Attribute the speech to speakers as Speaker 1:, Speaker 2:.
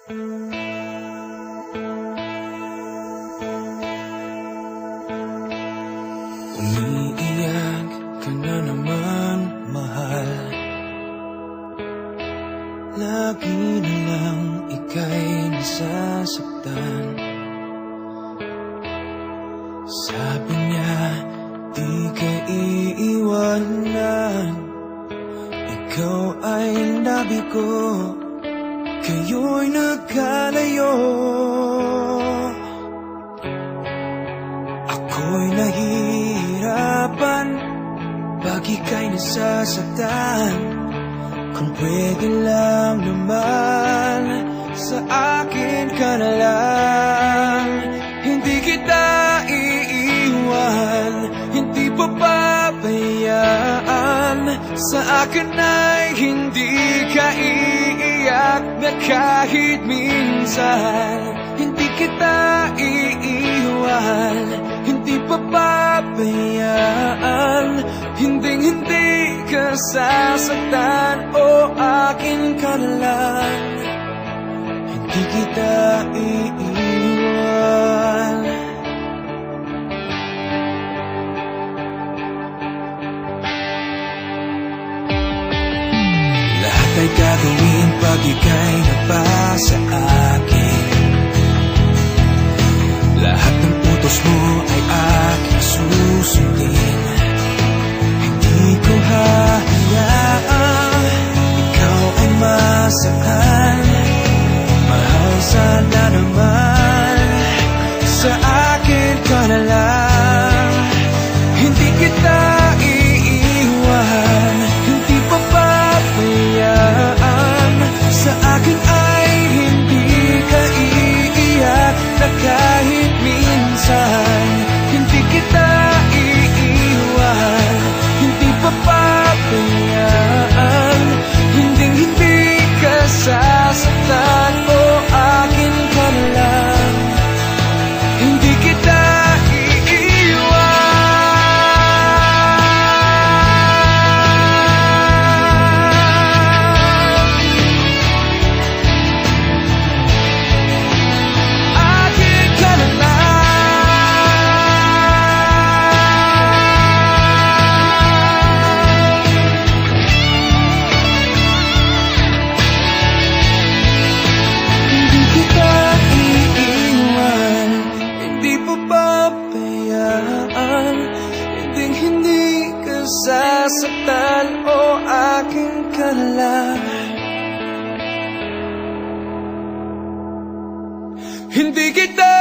Speaker 1: Umiiyak ka na naman, mahal. Lagi na lang ika'y nasasaktan. Sabi niya, di ka iiwanan. Ikaw ay labi ko, kayo'y nagkalayo. Ako'y nahihirapan pag ika'y nasasaktan. Kung pwede lang naman, sa akin ka na lang. Hindi kita iiwan, hindi papabayaan. Sa akin ay hindi ka iiyak na kahit minsan. Hindi kita iiwan, hindi papabayaan. Hinding-hindi ka sasaktan, o akin ka na lang. Hindi kita iiwan. Lahat ay gagawin pag ika'y nagpasa akin. Lahat ng utos mo ay aking susundin. Hindi ko hahayaan ikaw ay masaktan. Mahal, sana naman sa akin ka na lang. Hindi kita iiwan, hindi papabayaan. Sa akin ay hindi ka iiyak na kahit minsan. Hindi kita iiwan, hindi papabayaan. Hinding-hindi ka sasaktan, o akin ka na lang. Hindi kita hindi ka sasaktan, o akin ka na lang. Hindi kita